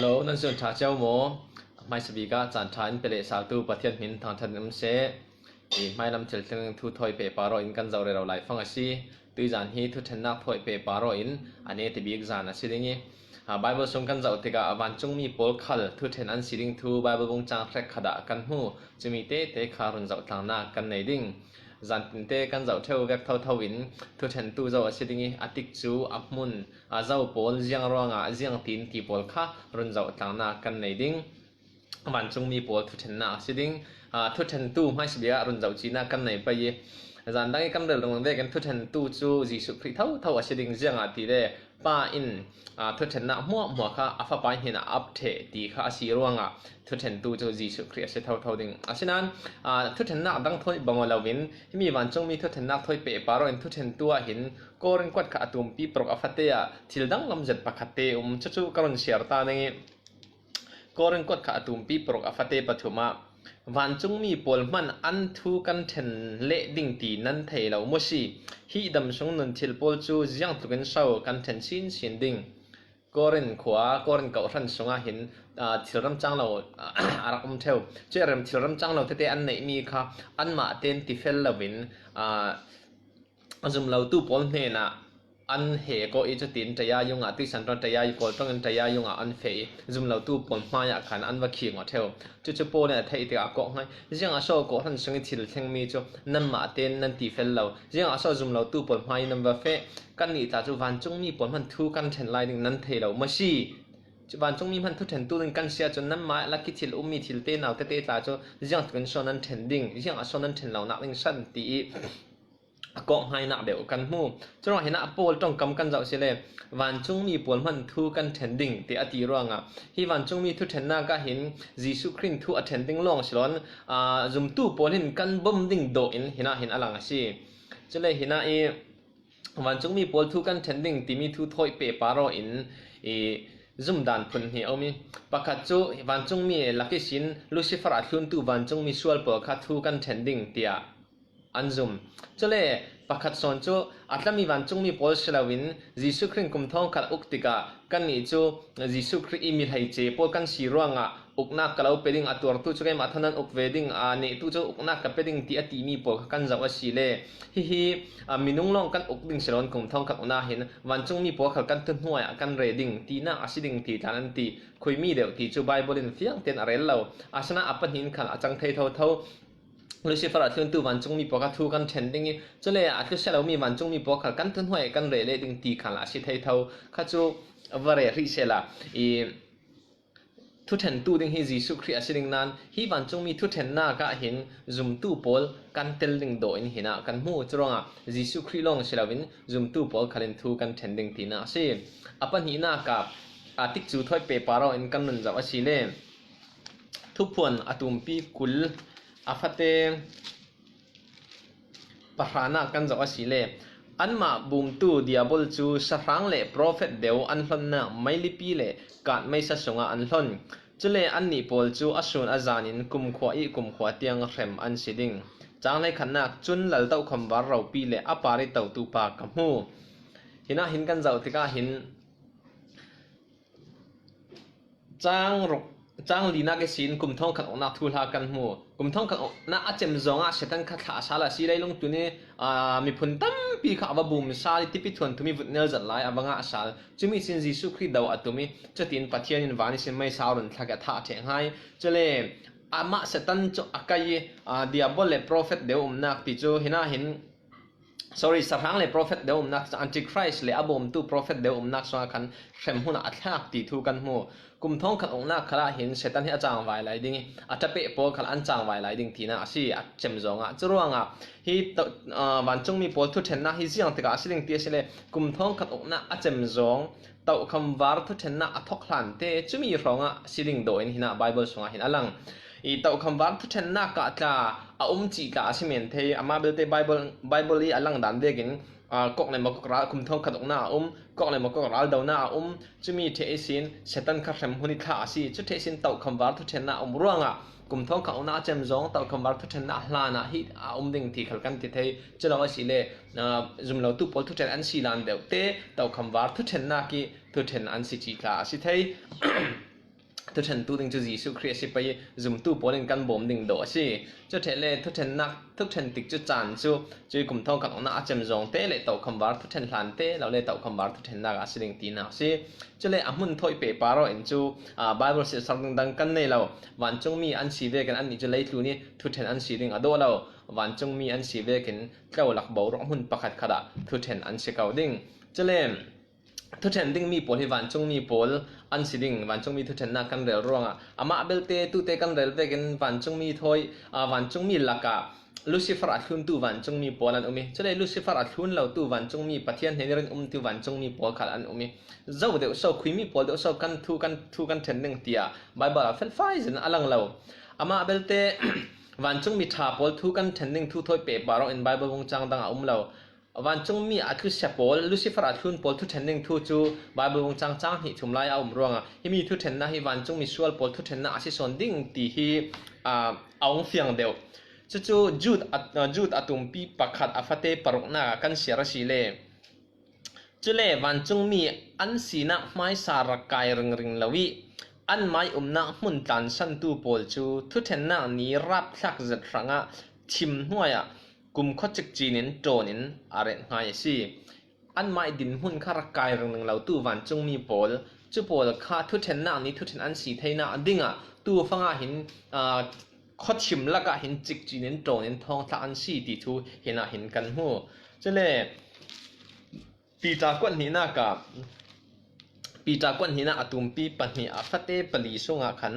ฮัลโหลนั่นส่วนชาเจ้าโมไม่สบีกาจานทานเปเลสาวตูประเทศมินทางทันน้ำเสไม่ลำเชลตึงทุถอยเปปารออินกันเจ้าเราไล่ฟังอาชีตุยจานฮีทุเทนนักถอยเปปารออินอันนี้ที่บีกจานอาชีดิ่งไบเบิลส่งกันเจ้าติกาวันจงมีโพลคัลทุเทนอันสิดิ่งทูไบเบิลบงจางแรกขดากันหูจะมีเตะขารุนเจ้าทางหน้ากันในดิ่งจันตินเตกันเจ้าเท่าแวกเท่าอินทุเทนตูเจ้าอาชีดิ่งอติกจูอับมุนเจ้าโพลเจียงรองเจียงตินที่โพลข้ารุนเจ้าทางหน้ากันในดิ่งวันจงมีโพลทุเทนนาสิดิ่งทุเทนตูไม่สบีการุนเจ้าจีน่ากันในไปจันดังกันเดินลงเด็กกันทุเทนตูจูจีสุคริเท่าอาชีดิ่งเจียงตีเดป้าอินทุเทนนามัวข้าอัฟไปเห็นอัพเทตีข้าอาชีรวงทุเทนตูจูจีสุคริอาชีเท่าดิ่งอาชีนั้นทุเทนนาดังถอยบังวลาวินมีวันจงมีทุเทนนาถอยเปะปารอนทุเทนตัวเห็นก็เร่งกวดข้าตุ่มปีปรกอัฟเตะทิลดังลำจัดปะคัตเตจู่ๆกรุณเชียร์ตาเนงก็เร่งกวดข้าตุ่มปีปรกอัฟเตะปัจจุบันวันจงมีปอลมันอันทุกันเทนเละดิ่งตีนั่นเทลาวมชีฮีดำชงนันทิลปอลจูยังตุกันเศร้ากันเทนชินดิ่งก็เร่งขวาก็เร่งเก่าทันสงเห็นทิลรำจังเราอารักเทวเจอเริ่มทิลรำจังเราเตะอันไหนมีค่ะอันมาเต้นติเฟลลาวินจุ่มเราตู้ปอลเนี่ยนะอันเหก็อีจะตินจะยายุงที่สันตอนจะยายุกต้องกันจะยายุงอันเฟยจุ่มเราตู้ปนมาอยากขันอันว่าเขียงเทวจู่ๆโปเนี่ยไทยที่ก็ให้ยังอาโซก็ทันสงทิลเทงมีจู่นั่นมาเต้นนั่นตีเฟลเรายังอาโซจุ่มเราตู้ปนมานั่นว่าเฟกันนี่ตาจู่วันจงมีปนมันทุกันเทนไลน์นั่นเทเราไม่ใช่วันจงมีมันทุเทนตู้นึงกันเสียจนนั่นมาลักกิทิลมีทิลเต้นเอาเตะตาจู่ยังตุกันโซนั่นเทนดิ้งยังอาโซนั่นเทนเราหนักนิ่งสั้นตีก็ให้นักเดียวกันมู่จะรอเห็นนักโพลต้องกำกันเจ้าเสียเลยวันจงมีปวนมันทุกันเทนดิ้งที่อดีร่างที่วันจงมีทุเทนนาก็เห็นยิสุครินทุอเทนดิ้งลองสิลอนจุ่มตู้ปวนเห็นกันบ่มดิ้งโดอินเห็นอะไรสิจะเลยเห็นวันจงมีปวนทุกันเทนดิ้งที่มีทุถอยเปปารออินจุ่มดันพุ่นเหี่ยวมีปากกจูวันจงมีลักษินลูซิเฟอร์อัดลุนตูวันจงมีส่วนปวดขัดทุกันเทนดิ้งเตียอันซุมจะเลยปากขัดสอนจูอัตลามีวันจงมีโพลสลาวินยิสุครินกุมท้องขัดอุกติกากันนี่จูยิสุคริอิมิลไฮเจโพลกันสีร่วงอุกนักกล่าวเป็นอัตัวตู้จูไงมาท่านั้นอุกเวดิ้งนี่ตู้จูอุกนักกับเป็นที่อติมีโพลกันจะว่าสีเล่ฮิมีนุ่งลองกันอุกดิ้งสลอนกุมท้องขัดอุนาเห็นวันจงมีโพลขัดกันตุ้นหัวกันเรดิ้งตีน่าอาศิดิ้งตีทานันตีคุยมีเดียวตีจูไบเบิลินเฟียงเต็นอะไรเล่าอาชนะอัปปหินขันอาจังเทเท่าลูซิเฟอร์ที่ตัววันจงมีปกติกันเช่นดิ้งจะเลยอาจจะเชื่อเรามีวันจงมีปกติกันทั้งหัวกันเร่ดิ้งตีขันละสิเท่าข้าจูวาร์เรริเซล่าทุเทนตัวดิ้งฮิจิสุคริอาศิดิ้งนั้นฮิวันจงมีทุเทนน่าก็เห็นจุ่มตู้โพลกันเตลดิ้งโดอินเห็นกันหูจรองจิสุคริลองเชลวินจุ่มตู้โพลขันทูกันเช่นดิ้งตีน่าสิอัปนิน่ากับอาทิตย์จุดถอยเปปารออินกันนั่นจะว่าสิเล่ทุกคนอาตุมปีกุลอาฟัตเตปะหานากันจะว่าสิเล่อันมาบุมตูดิอาบลจูสร้างเล่โปรเฟตเดียวอันหล่นน่ะไม่ลิปีเล่การไม่สะสงอันหล่นจะเล่อันนี้โพลจูอสุนอาจานินกุมขวากุมขวาเตียงเข็มอันสิดิ่งจางในขณะจุนหลัลเต้าคำว่าเราปีเล่อปาริเต้าตูปากกับหูหินะหินกันจะที่ก้าหินจางลีนักสินกุมท้องขัดออกนักทุลากันหัวกุมท้องขัดออกนักอาจจะมจงอาเสตันขัดขาสาลาสีได้ลงตัวนี้มีผลตั้มปีข้าวบุมสาลิทิพิทวนทุมีวุฒิเนลจัดไล่อบางอาสาลจะมีสินจิสุคริดาวอัตุมีจะตีนปัทยานินวานิสินไม่สาวรุนทักท่าเถียงให้จะเลยมาเสตันจะอากายดิอาบอลเลโปรเฟตเดียวนักติจูเห็นเห็นsorry สร้างเลย prophet เดียวนัก antichrist เลยอบมตู้ prophet เดียวนักสวากันเข็มหุ่นอัดหักตีทูกันหัวกุมท้องขัดองนักขณะเห็นเสตันที่อาจารย์ไว้ไหลดิ้งอาจจะเปะโปขัดอันจางไว้ไหลดิ้งทีน่ะสิอาจเจมจงจะรู้ว่าฮีวันจงมีโพลทุเทนน่ะฮีเสียงติกาสิดิ้งตีสิเลยกุมท้องขัดองนักอาจเจมจงเต่าคำวาร์ทุเทนน่ะอัทอกหลันเตจะมีรองสิดิ้งโดยนี่นะไบเบิลสงเห็นอลังอีเต่าคำว่าทุเทนนักกะตาจีกะสิเมนเทอามาเบลเตไบเบิลอีอลังดันเดกินกอกในมกราคุมทองขัดหน้ากอกในมกราดาวหน้าจะมีเทสินเซตันขัดเข็มหุนิท่าสิจะเทสินเต่าคำว่าทุเทนนักร่วงกุมทองขัดหน้าเจมจงเต่าคำว่าทุเทนนักลานะฮิดิ่งที่ขัดกันที่เทจะเราสิเลจุมเราตุปอลทุเทนอันสิลันเดวเตเต่าคำว่าทุเทนนักกีทุเทนอันสิจิกาสิเท ทุเทนตูดิงจูจีสุครีสิไปจุมตูปอลินกันบ่มดิ่งโดสิจูเทเลทุเทนนักทุเทนติกจูจานจูกุมทองกับน่าจำจงเตเลตอคำบาร์ทุเทนหลานเตเราเลตอคำบาร์ทุเทนนักอาศิลิงตีนักสิจูเลอามุนถอยเปปาร์อินจูไบเบิลเสสักดังกันในเราวันจงมีอันสีเวกันอันนี้จูเลยทูนี่ทุเทนอันสีลิงอโดเราวันจงมีอันสีเวกันเจ้าหลักบ่าวรหุ่นประคัดขดาทุเทนอันสีเก่าดิ่งจูเลทุเทนดิ่งมีปอลที่วันจงมีปอลอันสิดิ่งวันจงมีทุเทนนักกันเร็วร่วงอามาเบลเตตุเตกันเร็วเวกันวันจงมีถอยวันจงมีลักกะลูซิเฟอร์อัดลุนตูวันจงมีปอลอันอุมิจะได้ลูซิเฟอร์อัดลุนเราตูวันจงมีปะเทียนเฮนิรันตูวันจงมีปอลขัดอันอุมิเจ้าเดี๋ยวเช้าคุยมีปอลเดี๋ยวเช้ากันทูกันเทนดิ่งเตียไบเบิลเฟลไฟซ์นั่นอลังเราอามาเบลเตวันจงมีท่าปอลทูกันเทนดิ่งทูถอยเปบาร์อินไบเบิลวงจังดังเราวันจงมีอัดลุเซปอลลูซิเฟอร์อัดลุนปอลทุเทนนิ่งทูจูไบเบิลวงจังจังหิทุมไลเอาร่วงฮิมีทุเทนนะฮิวันจงมีส่วนปอลทุเทนนะอาศิสอนดิ่งตีฮิเอาเฟียงเดียวจู่จูดอัตุมปีปักขัดอาฟเตปรกนากันเสียรสีเลจุเลวันจงมีอันสีนักไม้สารกายริงลวิอันไม้นักมุนตันสันตูปอลจูทุเทนนะนี้รับสักจัดรังะทิมหัวยกุมขจิกจีนินโจนินอะไรง่ายสิอันไม่ดินหุ่นข้ารกายเรื่องเราตู้วันจงมีปอลจู่ปอลข้าทุเทนน่านี้ทุเทนอันสีไทยน่าดิ่งตู้ฟังหินขจิมลักหินจิกจีนินโจนินทองท่าอันสีตีทูเห็นหินกันหัวจะเลยปีจากวนหินกับปีจากวนหินตุมปีปัญหาฟัตเตปลีส่งขัน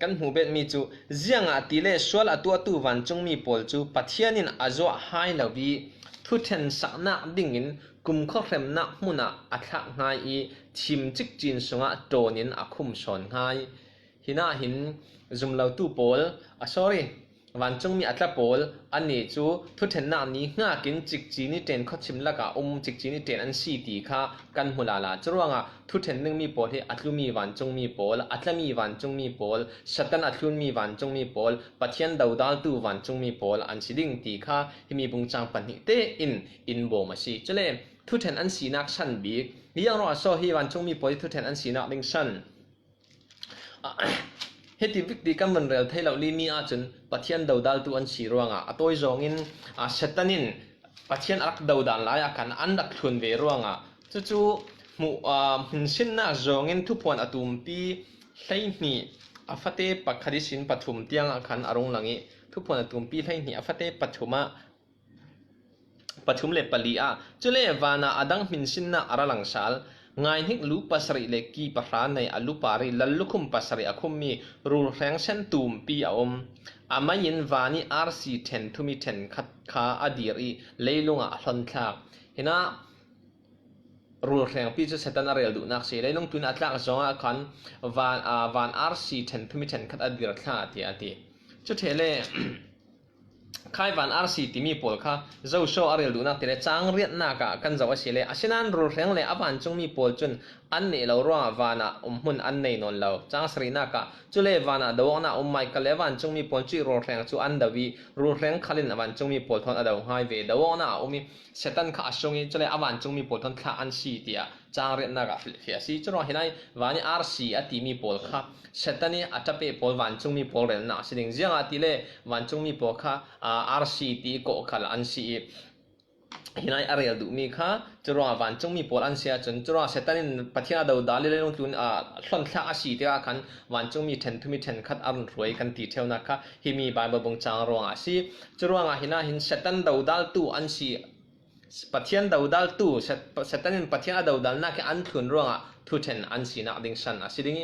กันหูเบ็ดมีจูเจียงตีเลสวลตัวตู้วันจงมีปอลจูปัทยานินอาจจะหายแล้วบีทุเทนสักนักดิ่งินกุมข้อเข็มนักมุนะอัฐง่ายทิมจิกจินสงะโจนินอาคุมสอนง่ายหินาหินจุมเราตู้ปอลsorry วันจงมีอัตลปอลอันนี้จูทุเทนนักนี้ง่ากินจิกจีนี่เต็นข้อชิมละกะจิกจีนี่เต็นอันสีตีค่ะกันหัวลาจรวงทุเทนนึงมีปอลที่อัตลุมีวันจงมีปอลอัตลมีวันจงมีปอลชัตันอัตลุมีวันจงมีปอลปัทยันดาวดาลตูวันจงมีปอลอันสีดิ่งตีค่ะที่มีบุงจังปันนิเตอินโบมาสีจะเล่ทุเทนอันสีนักชันบีนี่ยังรอโซฮีวันจงมีปอลทุเทนอันสีนักดิ่งชันเฮติวิกดีกันมันเร็วเทเราลีมีอาจนปัทยันดาวดาลตัวอันสีรวงตัวจงอินเซตันินปัทยันอักดาวดาลลายกันอันดักทุนเวรวงจู่มูหินสินน่าจงอินทุพวนอตุมปีไลนี่อาฟเตปักคดิสินปัทุมเตียงกันอารมณ์หลังนี้ทุพวนอตุมปีไลนี่อาฟเตปัทุมเลปลีจุเลวานาอดังหินสินน่าอารังสาลงายนิกลูปัสริเลกีปะรานในอลูปาริลลุคุมปัสริอาคุมมีรูแรงเซนตุมปีอามายินวานีอาร์ซีเทนทุมิเทนขัดขาอดีรีเลยลงหลันทักเห็นรูแรงปีจะเซตันอาเรลดูนักเสียเลยลงทุนอัตลักษณ์จงคันวานอาร์ซีเทนทุมิเทนขัดอดีรีทักที่จุดเทเลใครวันอาร์ซีที่มีปอลค่ะเจ้าโชว์อาเรลดูนักที่เลยจ้างเรียนนักกันจะว่าเสียเลยอาเช่นนั้นรูแรงเลยอาวันจงมีปอลจนอันนี้เรารู้ว่าวานะหุ่นอันนี้นนเราจ้างสรีนักจุเลวานะดาวนะไม่ก็เลวันจงมีปอลจีรูแรงจูอันดาวีรูแรงขลินวันจงมีปอลทอนอดาวไฮเวดาวนะมีเซตันข้าชงจุเลอวันจงมีปอลทอนข้าอันซีที่จ้างเรียนนักฟิลิปซีจุดว่าเห็นไหมวันนี้อาร์ซีอัที่มีปอลค่ะเซตันนี่อัตเปปอลวันจงมีปอลเรียนนักสิ่งเจียงอัที่เลวันจงมีปอลค่ะอาร์ซีที่ก็ขลันซีหินายอาเรียลดูมีค่ะจุดว่าวันจงมีปอลอันเสียจนจุดว่าเซตันนี่ปัจจัยดาวดาลิเลนตุนส่วนข้าอาซีที่กันวันจงมีเทนทุมีเทนคัดอรุณรวยกันตีเท่านักค่ะที่มีใบบงจางรวงอาซีจุดว่าหินายหินเซตันดาวดาลตูอันซีปัจจัยดาวดาลตูเซตันนี่ปัจจัยดาวดาลนักอันทุนรวงทุเทนอันซีนักดิ่งชันอาซีดิ่ง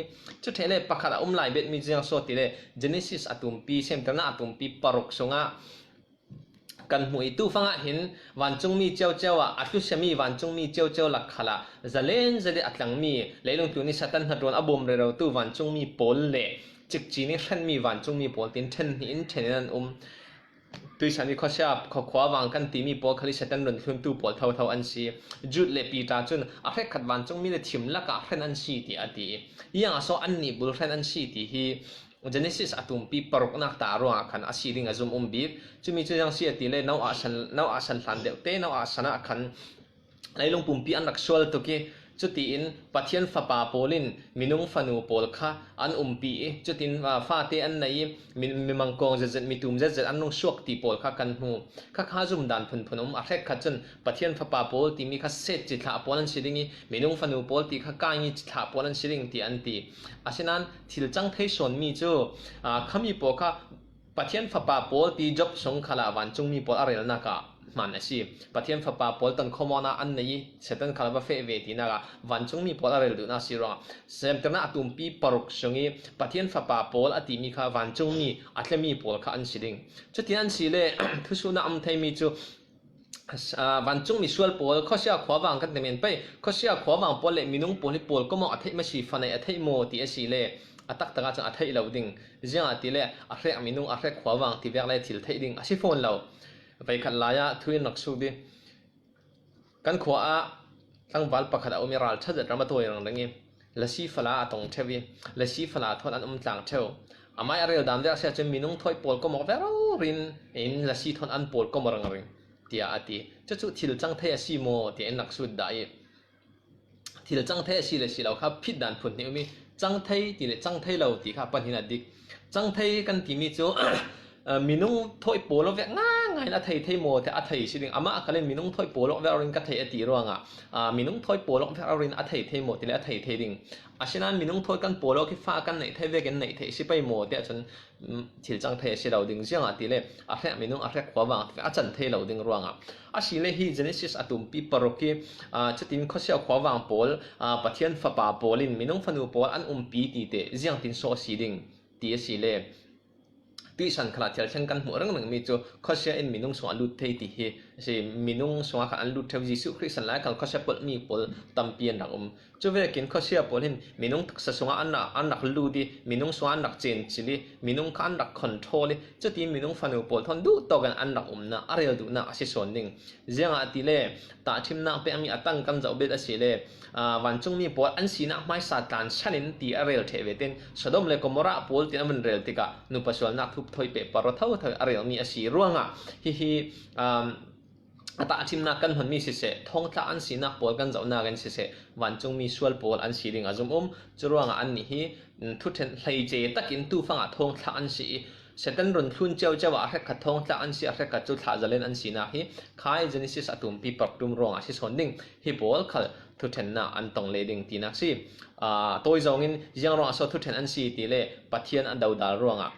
จุดเทเลปักขัดไลเบ็ดมีเจียงโซติเลเจเนซิสอตุมปีเซมตันอตุมปีปารกสงะกันหวยตู้ฟังเห็นวันจงมีเจ้าเจ้าอัตุเชมีวันจงมีเจ้าเจ้าหลักขละจะเล่นจะได้อัตลังมีเลยลงตัวนี้สัตันหัดวันอบุมเรเราตู้วันจงมีปอลเล่จิกจีนี่เช่นมีวันจงมีปอลตินเทนหินเทนนั้นตัวฉันนี่ข้อเสียข้อขวาวางกันตีมีปอลคลิสัตันรนทุนตู้ปอลเท่าอันซีจุดเล็ปีตาจนอาเฟขัดวันจงมีเลทิมลักอาเฟนอันซีที่อดียังอาโซอันนี้บุลเฟนอันซีที่ฮี Genesis atum pi parok nak ta ronga khan asiring azum bik chumi chu yang si atile nau asan hlan deute nau asana khan leilong pumpi an raksol to ke chutin pathian fapa polin minung fanu pol kha an pi chutin fa te an nei mimang kong zet mitum zet an nong suak ti pol kha kan hu kha zum dan phun a rek kha chun pathian fapa pol ti mi kha set chi thla polan siringi minung fanu pol ti kha ka ngi thla polan siring ti an ti asinan thil chang thei son mi chu khami po kha pathian fapa pol ti job song khala wan chung mi pol arel na ka man asi pathian fapa pol tan khomona an nei setan khalaba fe ve ti na ga wanchung mi pol arel du na si ro semtana atum pi paruk songi pathian fapa pol ati mi kha wanchung mi atlemi pol kha an siring chutin an sile thusuna am thai mi chu wanchung mi sual pol khosia khwawang kan temen pai khosia khwawang pol le minung pol pol ko mo athai ma si fanai athai mo ti asile atak taka chang athai lo ding jiang atile ahre minung ahre khwawang ti vek lai thil thai ding asi phone lo vai khat laya thuin naksu di kan khwa a tang bal pakhat a umiral thajat rama toy rang rangi lasi fala atong thewi lasi fala thon an tlang theu amai arel dam ja se chem minung thoi pol ko mo vero rin in lasi thon an pol ko morang ring tia ati chu thil chang thai asi mo ti en naksu dai thil chang thai asi le si lo kha phit dan phun ni mi chang thai ti le chang thai lo ti kha pan hin adik chang thai kan ti mi chu minung thoi polo vek ngai na thei mo te a thei siling ama akalen minung thoi polo vek rin ka thei ati ronga minung thoi polo vek rin a thei mo te le a thei ding asinan minung thoi kan polo ki fa kan nei thei vek en nei thei si pai mo te chon thil chang thei si lo ding jiang ati le a hre minung a hre khwawang a chan thei lo ding ronga asile hi Genesis atum pi paroki chutin khosia khwawang pol pathian fapa polin minung fanu pol an pi ti te jiang tin so si ding ti asile tuy san khala thial thang kan mu rang nang mi chu khosia in minung so alut thei ti hi se minung so kha an lut theu Jesu Christ san la kal khosia pol mi pol tampian rak chu ve kin khosia pol hin minung taksa songa an rak lu di minung so an rak chen chili minung khan rak control chu ti minung fanu pol thon du to gan an rak na arel du na asi son ning jiang ati le ta thim na pe ami atang kam jau bet asile wanchung mi pol an sina mai satan sanin ti arel theve ten sodom le komora pol ti aman rel tika nu pasol na thup thoi pe paro thau arel mi asi ruanga hi ata achim na kan hon mi si se thong tla an sina pol kan zau na gan si se wanchung mi sual pol an siring azum churuanga an ni hi thuthen hlei je takin tu fanga thong tla an si setan run thun cheu chewa a khat thong tla an si a kha chu thla zalen an sina hi khai Genesis atum pi paktum ronga si sonding hi pol khal thuthen na an tong le ding tinak si toy zongin jiang ronga so thuthen an si ti le pathian an dau dal ronga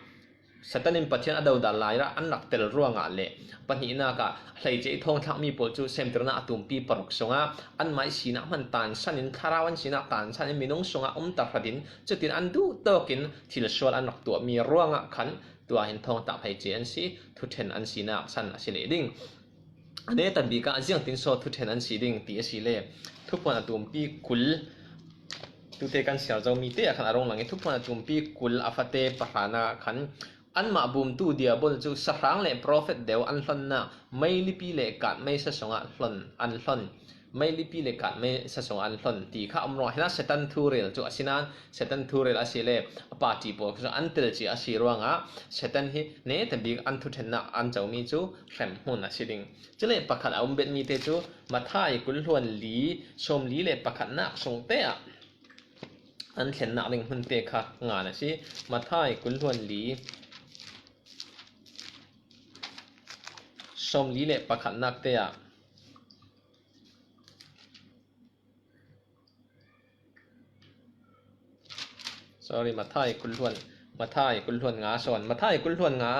satanin pathian adau dal laira an nak tel ruanga le pani na ka hlei che thong thak mi pol chu semterna atum pi parok songa an mai sina man tan sanin tharawan sina tan sanin minung songa ta phadin chutin an du tokin thil sol an nak tu mi ruanga khan tua hin thong ta phai che an si thu then an sina san asile ding ane tan bi ka jiang tin so thu then an si ding ti asile thu pon atum pi kul tu te kan sial zo mi te khan arong langi thu pon atum pi kul afate pahana khan an ma bum tu dia bol chu sahrang le prophet deu an hlon na mai lipi le kat mai sa songa hlon an hlon mai lipi le kat mai sa songa an hlon ti kha amro hina setan thurel chu asinan setan thurel asile party po so an tel chi asirwanga setan hi ne te big an thu thenna an chawmi chu hrem hun asiring chule pakhat aum bet mi te chu mathai kul hlon li som li le pakhat na song te a an thlen na ring hun te kha nga na si mathai kul hlon li som li le pakhat nak te a sorry mathai kulhluan nga son mathai kulhluan nga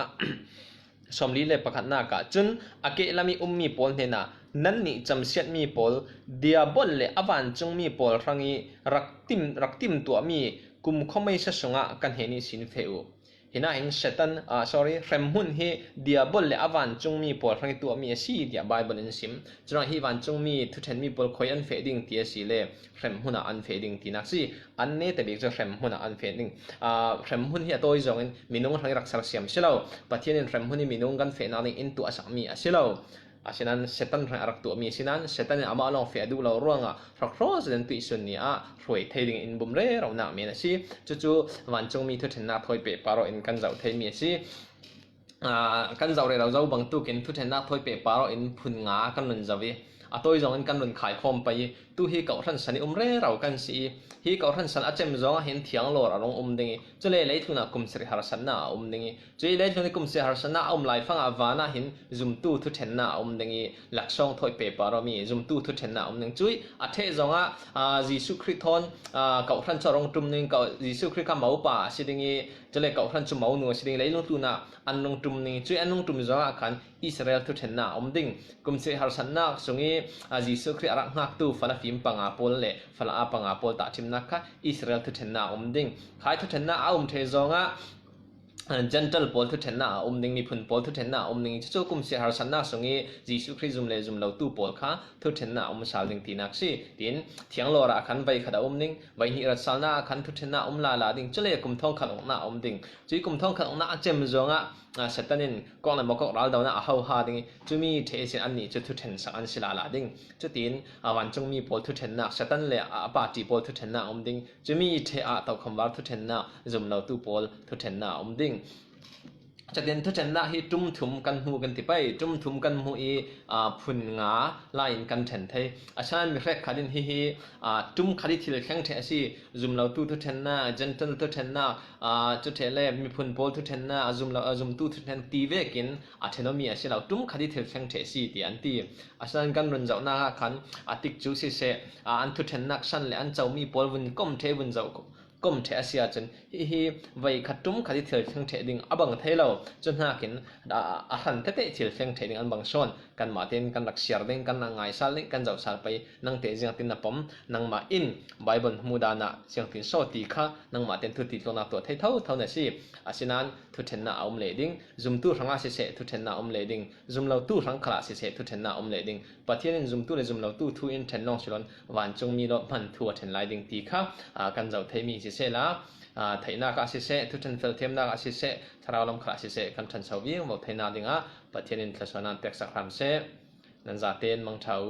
som li le pakhat na ka chun ake lami ummi pol hena nan ni chamsiat mi pol diabol le awan chung mi pol rangi raktim tu mi kum khomai sa songa kan heni sin feu hina ing setan sorry remhun hi diabol le awan chung mi pol rangi tu mi si dia bible in sim chra hi wan chung mi thu then mi pol khoi an fading ti si le remhuna an fading ti nak si an ne te bik jo remhuna an fading remhun hi toy zong in minung rangi raksar siam silo pathian in remhun ni minung gan fe na ning in tu asami asilo asinan setan rang arak tu mi sinan setan ni ama long fe du lo ruanga rokros den pi sun ni a roi thading in bum re ro na mi na si chu wan chung mi thu then na thoi pe paro in kan zau thei mi si kan zau re lo zau bang tu kin thu then na thoi pe paro in phun nga kan lun zawi atoi zong in kan lun khai khom pai tu hi kau than sani re rau kan si hi kau than san achem zong hin thiang lor arong dingi chule lei thuna kum sri har san na dingi chui lei thuna kum sri har san na lai phang awana hin zum tu thu then na dingi laksong thoi pe paro mi zum tu thu then na ding chui athe zonga jisu khri thon kau than chorong tum ning kau jisu khri ka mau pa sidingi chule kau than chu mau nu siding lei long tu na anong tum ning chui anong tum zonga khan Israel thu then na ding kum sri har san na sungi jisu khri arak ngak tu fala phim panga pol le fala apanga pol ta chim nakha Israel thu then na ding khai thu then na the zonga gentle pol thu then na ding ni phun pol thu then na ding chu kum se har san na sungi jisu khri zum le zum lo tu pol kha thu then na sal ding tinak si tin thiang lora khan vai khada ding vai ni ra sal na khan thu then na la ding chele kum thong khan na ding chui kum thong khan na chem zonga setanin kong na mokok ral daw na hau ha ding chumi the sin an ni chu thu then sa an sila la ding chu tin wan chung mi pol thu then na setan le pa ti pol thu then na ding chumi the a taw kham war thu then na zum lo tu pol thu then na ding chaden thu then na hi tum thum kan hu kan ti pai tum thum kan hu i phun nga lain kan then thei asan mi rek khadin hi tum khadi thil khang the asi zum lo tu thu then na gentle thu then na chu the le mi phun pol thu then na zum tu thu then ti ve kin athenomi asi lo tum khadi thil khang the si ti an ti asan kan run zau na khan atik chu si se an thu then nak san le an chau mi pol vun kom the vun zau kom the asia chen hi vai khatum khadi thil khang the ding abang thailo chun ha kin a han te thil khang the ding an bang son kan ma ten kan lak siar ding kan ngai sal ding kan jau sal pai nang te jing tin na pom nang ma in bible mudana siang tin so ti kha nang ma ten thu ti tona to thei thau na si asinan thu then na le ding zum tu ranga se thu then na le ding zum lo tu rang khla se thu then na le ding pathian zum tu le zum lo tu thu in then long silon wan chung mi lo man thu then lai ding ti kha kan jau thei mi se la thei na ka se thu then fel them na ka se tharau lam khla se kan than sau wi mo thei na dinga pathian in thlasona tek sak ram se nan za ten mang thau